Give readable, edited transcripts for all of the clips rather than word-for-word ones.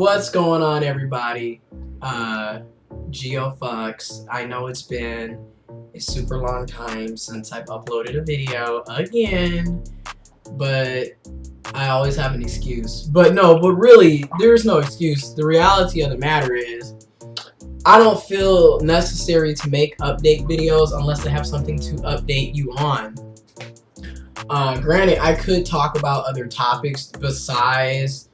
What's going on, everybody? GeoFucks. I know it's been a super long time since I've uploaded a video again, but I always have an excuse. But really, there's no excuse. The reality of the matter is, I don't feel necessary to make update videos unless I have something to update you on. Granted, I could talk about other topics besides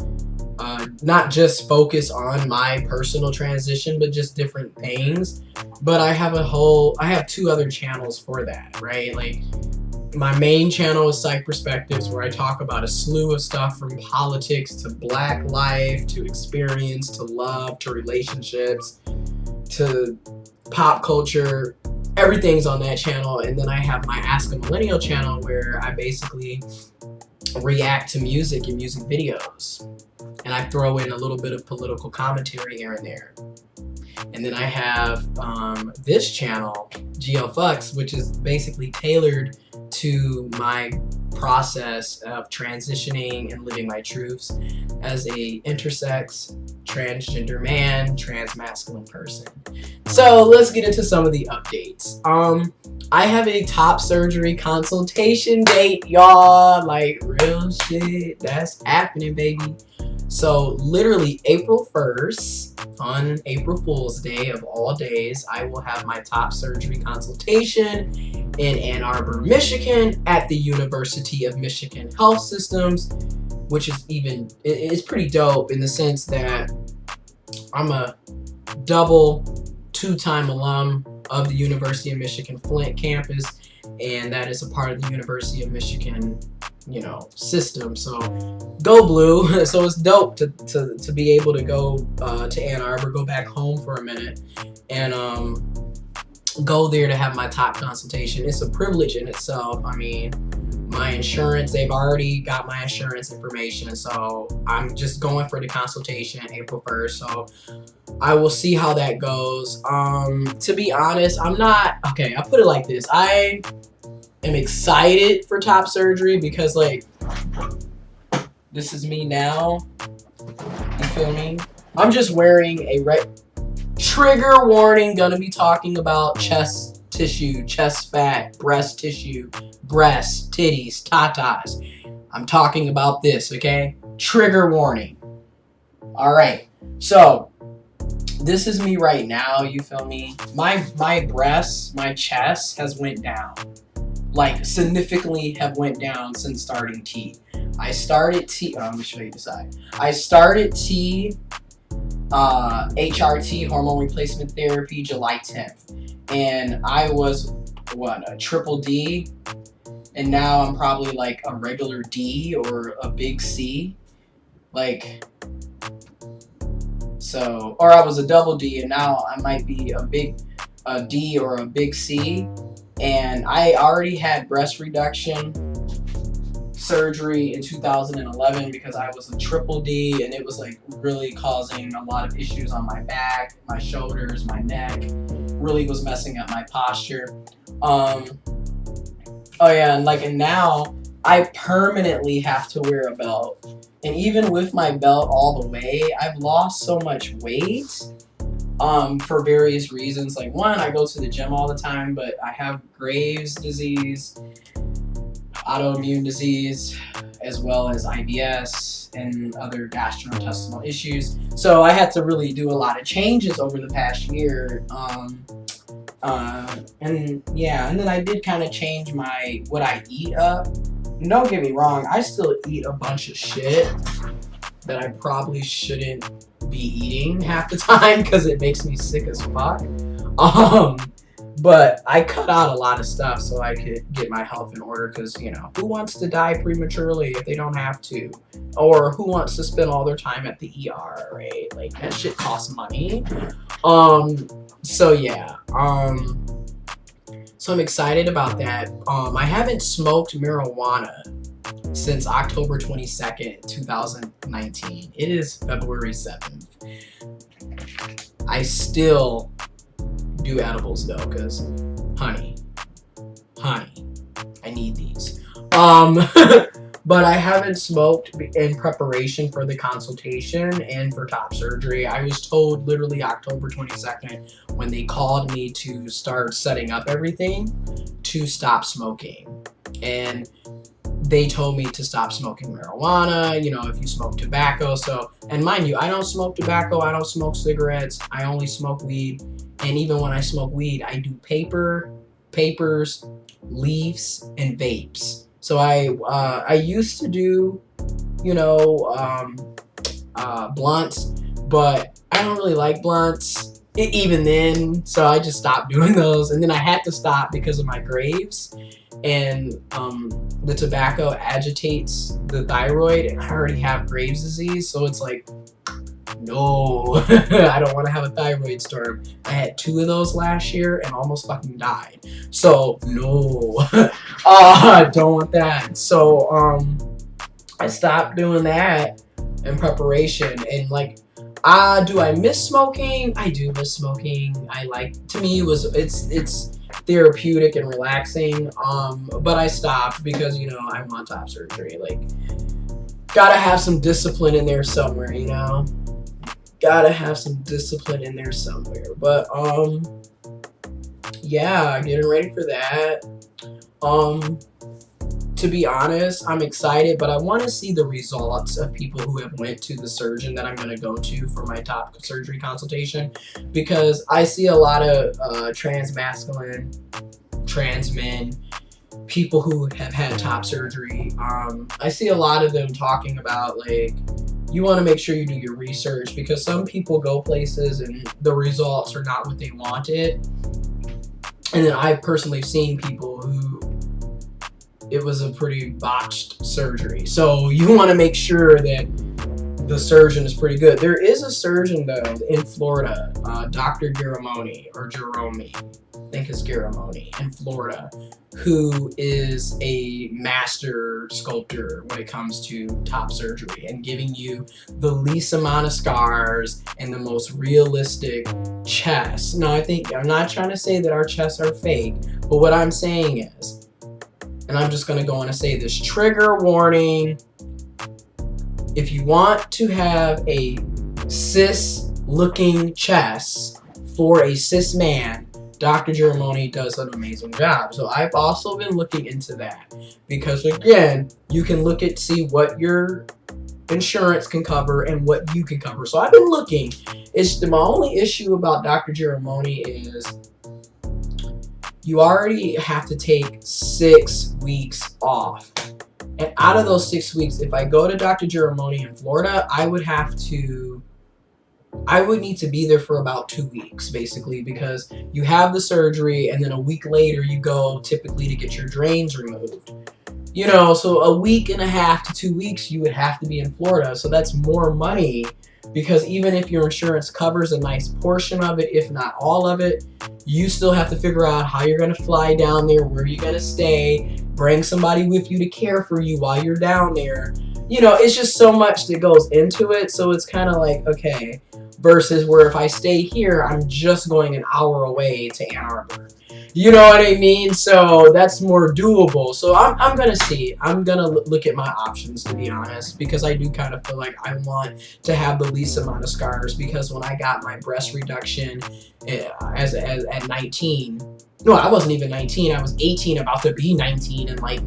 not just focus on my personal transition, but just different things. But I have two other channels for that, right? Like, my main channel is Psych Perspectives, where I talk about a slew of stuff from politics to black life to experience to love to relationships to pop culture. Everything's on that channel. And then I have my Ask a Millennial channel, where I basically react to music and music videos, and I throw in a little bit of political commentary here and there. And then I have this channel, GeoFucks, which is basically tailored to my process of transitioning and living my truths as a intersex, transgender man, transmasculine person. So let's get into some of the updates. I have a top surgery consultation date, y'all. Like, real shit, that's happening, baby. So literally April 1st, on April Fool's Day of all days, I will have my top surgery consultation in Ann Arbor, Michigan at the University of Michigan Health Systems, which is it's pretty dope in the sense that I'm a double two-time alum of the University of Michigan Flint campus, and that is a part of the University of Michigan, system. So go blue. So it's dope to be able to go to Ann Arbor, go back home for a minute, and go there to have my top consultation. It's a privilege in itself. I mean, my insurance, they've already got my insurance information, so I'm just going for the consultation April 1st. So I will see how that goes. To be honest, I'll put it like this. I am excited for top surgery because, like, this is me now. You feel me? I'm just wearing a trigger warning, gonna be talking about chest tissue, chest fat, breast tissue, breasts, titties, tatas. I'm talking about this, okay? Trigger warning. Alright, so this is me right now, you feel me? My breasts, my chest has went down. Like, significantly have went down since starting T. I started T, let me show you the side. I started T, HRT, hormone replacement therapy, July 10th. And I was, a triple D? And now I'm probably like a regular D or a big C. Like, so, or I was a double D and now I might be a D or a big C. And I already had breast reduction surgery in 2011 because I was a triple D, and it was like really causing a lot of issues on my back, my shoulders, my neck. Really was messing up my posture. And now I permanently have to wear a belt. And even with my belt all the way, I've lost so much weight for various reasons. Like, one, I go to the gym all the time, but I have Graves' disease, autoimmune disease, as well as IBS and other gastrointestinal issues. So I had to really do a lot of changes over the past year. And then I did kind of change what I eat up. And don't get me wrong, I still eat a bunch of shit that I probably shouldn't be eating half the time because it makes me sick as fuck. But I cut out a lot of stuff so I could get my health in order because, who wants to die prematurely if they don't have to? Or who wants to spend all their time at the ER, right? Like, that shit costs money. So yeah. So I'm excited about that. I haven't smoked marijuana since October 22nd, 2019. It is February 7th. I still do edibles though, because honey, I need these. But I haven't smoked in preparation for the consultation and for top surgery. I was told literally October 22nd when they called me to start setting up everything to stop smoking. And they told me to stop smoking marijuana, you know, if you smoke tobacco. So, and mind you, I don't smoke tobacco, I don't smoke cigarettes, I only smoke weed. And even when I smoke weed, I do papers, leaves, and vapes. So I used to do, you know, blunts, but I don't really like blunts even then. So I just stopped doing those, and then I had to stop because of my Graves, and the tobacco agitates the thyroid, and I already have Graves' disease, so it's like, no, I don't want to have a thyroid storm. I had 2 of those last year and almost fucking died. So no, I don't want that. So I stopped doing that in preparation. And like, do I miss smoking? I do miss smoking. I like, to me, it's therapeutic and relaxing. But I stopped because, you know, I want top surgery. Like, gotta have some discipline in there somewhere, you know. Gotta have some discipline in there somewhere. But yeah, getting ready for that. To be honest, I'm excited, but I want to see the results of people who have went to the surgeon that I'm going to go to for my top surgery consultation, because I see a lot of trans masculine, trans men, people who have had top surgery. I see a lot of them talking about, like, you want to make sure you do your research, because some people go places and the results are not what they wanted. And then I've personally seen people who it was a pretty botched surgery. So you want to make sure that the surgeon is pretty good. There is a surgeon though in Florida, Dr. Garamoni, or Jerome, I think it's Garamoni, in Florida, who is a master sculptor when it comes to top surgery and giving you the least amount of scars and the most realistic chest. Now, I'm not trying to say that our chests are fake, but what I'm saying is, and I'm just going to go on and say this, trigger warning: if you want to have a cis-looking chest for a cis man, Dr. Geramoni does an amazing job. So I've also been looking into that, because again, you can look at, see what your insurance can cover and what you can cover. So I've been looking. My only issue about Dr. Geramoni is you already have to take 6 weeks off. And out of those 6 weeks, if I go to Dr. Geramoni in Florida, I would need to be there for about 2 weeks, basically, because you have the surgery and then a week later you go typically to get your drains removed. You know, so a week and a half to 2 weeks you would have to be in Florida. So that's more money, because even if your insurance covers a nice portion of it, if not all of it, you still have to figure out how you're going to fly down there, where you're going to stay, bring somebody with you to care for you while you're down there. You know, it's just so much that goes into it. So it's kind of like, okay, versus where if I stay here, I'm just going an hour away to Ann Arbor. You know what I mean? So that's more doable. So I'm going to see. I'm going to look at my options, to be honest, because I do kind of feel like I want to have the least amount of scars, because when I got my breast reduction at 19, no, I wasn't even 19. I was 18, about to be 19 in like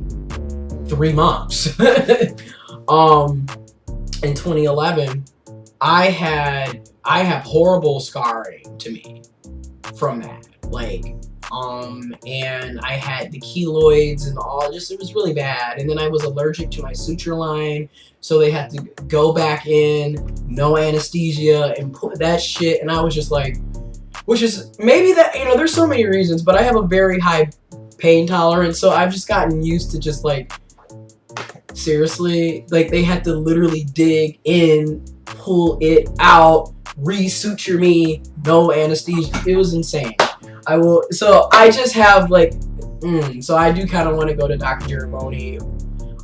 3 months. In 2011, I have horrible scarring to me from that. Like, and I had the keloids and all, it was really bad. And then I was allergic to my suture line, so they had to go back in, no anesthesia, and put that shit. And I was just like, which is maybe that, you know, there's so many reasons, but I have a very high pain tolerance, so I've just gotten used to just like, seriously, like they had to literally dig in, pull it out, re-suture me, no anesthesia. It was insane. So I just have like, so I do kind of want to go to Dr. Geramoni,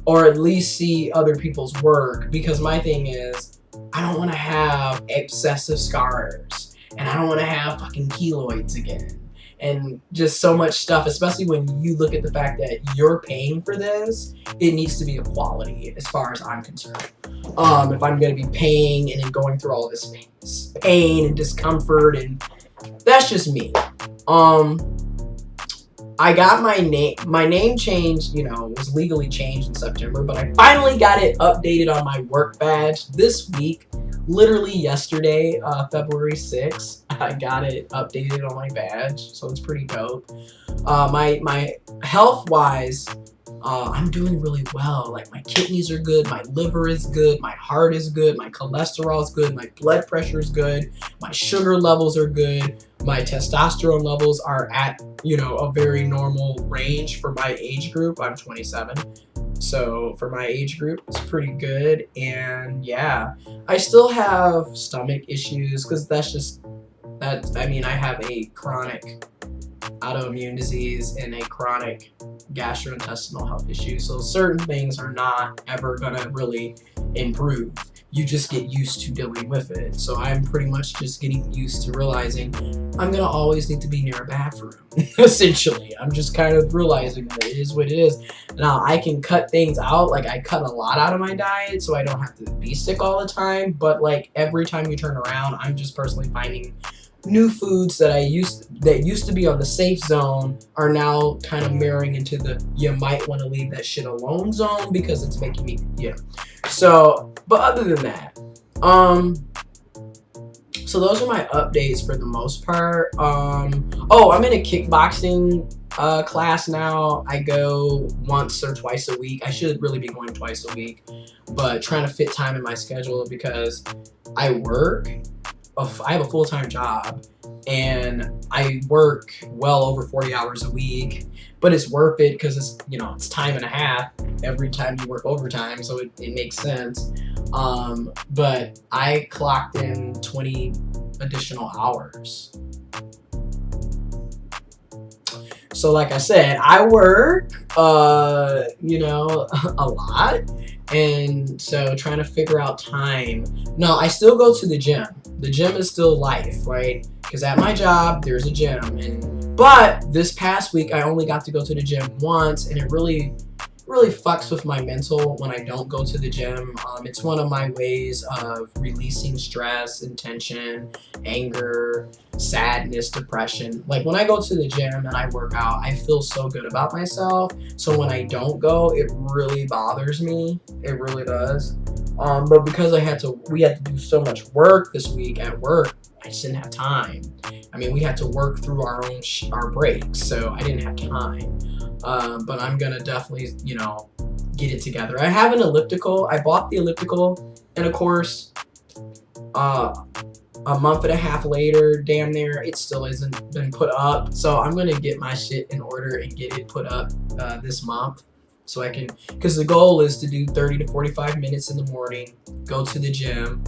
or at least see other people's work, because my thing is, I don't want to have excessive scars, and I don't want to have fucking keloids again. and just so much stuff, especially when you look at the fact that you're paying for this. It needs to be a quality as far as I'm concerned. If I'm going to be paying and then going through all this pain and discomfort, and that's just me. I got my name changed, was legally changed in September, but I finally got it updated on my work badge this week. Literally yesterday, February 6th, I got it updated on my badge, so it's pretty dope. My health-wise, I'm doing really well. Like, my kidneys are good, my liver is good, my heart is good, my cholesterol is good, my blood pressure is good, my sugar levels are good, my testosterone levels are at, a very normal range for my age group. I'm 27. So for my age group, it's pretty good. And yeah, I still have stomach issues because I have a chronic autoimmune disease and a chronic gastrointestinal health issue. So certain things are not ever gonna really improve. You just get used to dealing with it. So I'm pretty much just getting used to realizing I'm gonna always need to be near a bathroom. Essentially, I'm just kind of realizing that it is what it is. Now I can cut things out. Like, I cut a lot out of my diet so I don't have to be sick all the time. But like, every time you turn around, I'm just personally finding new foods that used to be on the safe zone are now kind of mirroring into the you might want to leave that shit alone zone because it's making me So, but other than that, so those are my updates for the most part. I'm in a kickboxing class now. I go once or twice a week. I should really be going twice a week, but trying to fit time in my schedule because I work. I have a full-time job and I work well over 40 hours a week, but it's worth it because it's time and a half every time you work overtime, so it makes sense. But I clocked in 20 additional hours. So like I said, I work, a lot. And so trying to figure out time. No, I still go to the gym. The gym is still life, right? Because at my job, there's a gym. But this past week, I only got to go to the gym once, and it really fucks with my mental when I don't go to the gym. It's one of my ways of releasing stress and tension, anger, sadness, depression. Like, when I go to the gym and I work out, I feel so good about myself. So when I don't go, it really bothers me. It really does. But because we had to do so much work this week at work, I just didn't have time. We had to work through our breaks, so I didn't have time. But I'm gonna definitely, get it together. I have an elliptical. I bought the elliptical, and of course, a month and a half later, damn near, it still hasn't been put up. So I'm gonna get my shit in order and get it put up this month. So I can, because the goal is to do 30 to 45 minutes in the morning, go to the gym,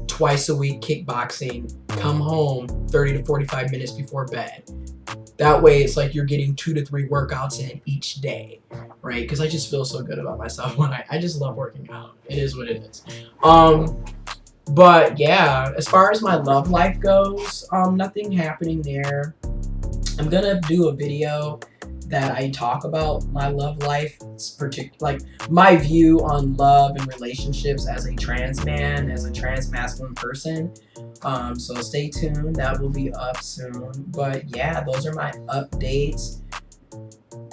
twice a week kickboxing, come home 30 to 45 minutes before bed. That way it's like you're getting 2 to 3 workouts in each day, right? Because I just feel so good about myself when I just love working out. It is what it is. But yeah, as far as my love life goes, nothing happening there. I'm gonna do a video that I talk about my love life, like my view on love and relationships as a trans man, as a trans masculine person. So stay tuned, that will be up soon. But yeah, those are my updates.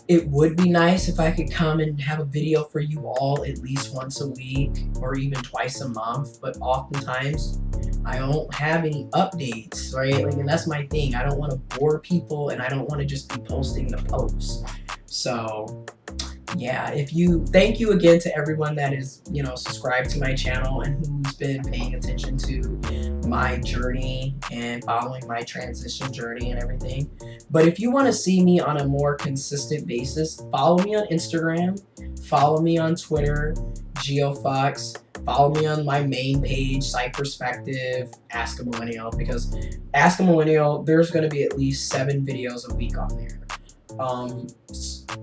It would be nice if I could come and have a video for you all at least once a week or even twice a month, but oftentimes I don't have any updates, right? And that's my thing. I don't want to bore people, and I don't want to just be posting the posts. So yeah, thank you again to everyone that is, subscribed to my channel and who's been paying attention to my journey and following my transition journey and everything. But if you want to see me on a more consistent basis, follow me on Instagram, follow me on Twitter, GeoFox, follow me on my main page, Psych Perspective, Ask a Millennial, because Ask a Millennial, there's going to be at least 7 videos a week on there.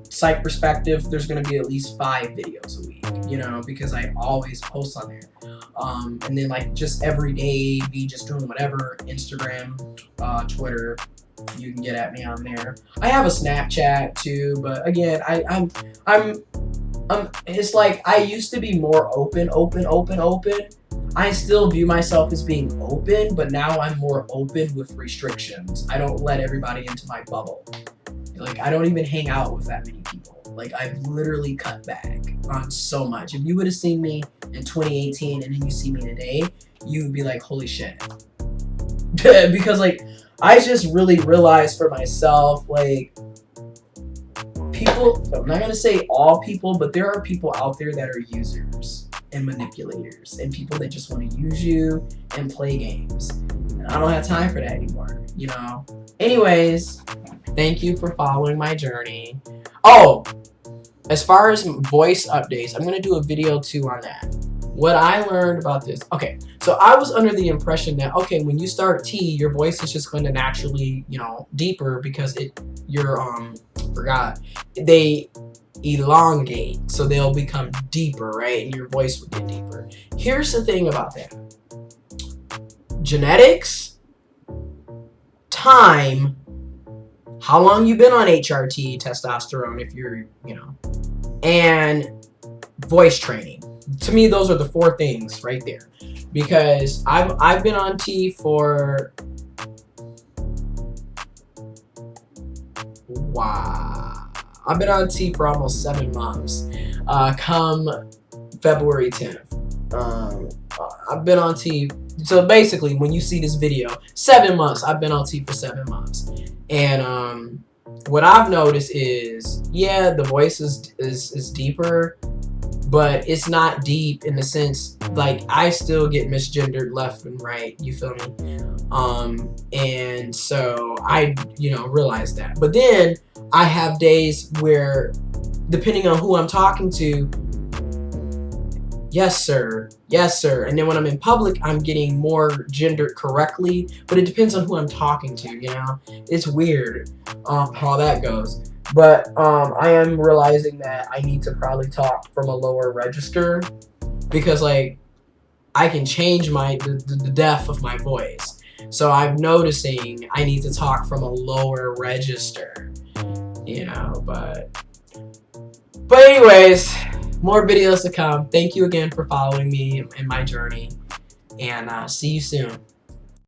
Psych Perspective, there's going to be at least 5 videos a week, because I always post on there. And then like just every day, me just doing whatever, Instagram, Twitter, You can get at me on there. I have a Snapchat too, but again, I'm it's like I used to be more open. I still view myself as being open, but now I'm more open with restrictions. I don't let everybody into my bubble. Like, I don't even hang out with that many people. Like, I've literally cut back on so much. If you would have seen me in 2018 and then you see me today, you would be like, holy shit. Because, like, I just really realized for myself, like, people, I'm not going to say all people, but there are people out there that are users and manipulators and people that just want to use you and play games. And I don't have time for that anymore, you know? Anyways, thank you for following my journey. Oh, as far as voice updates, I'm going to do a video too on that. What I learned about this. Okay, so I was under the impression that, okay, when you start T, your voice is just going to naturally, you know, deeper because they elongate, so they'll become deeper, right? And your voice will get deeper. Here's the thing about that. Genetics, time, how long you've been on HRT, testosterone, if you're, you know, and voice training. To me, those are the 4 things right there. Because I've been on T for, wow, I've been on T for almost 7 months. Come February 10th. I've been on T. So basically, when you see this video, 7 months. I've been on T for 7 months. And what I've noticed is, yeah, the voice is deeper, but it's not deep in the sense, like, I still get misgendered left and right, you feel me? And so I, you know, realize that. But then I have days where, depending on who I'm talking to, yes sir, and then when I'm in public, I'm getting more gendered correctly, but it depends on who I'm talking to, you know? It's weird how that goes. But I am realizing that I need to probably talk from a lower register because, like, I can change the depth of my voice. So I'm noticing I need to talk from a lower register, you know, but anyways, more videos to come. Thank you again for following me in my journey, and see you soon.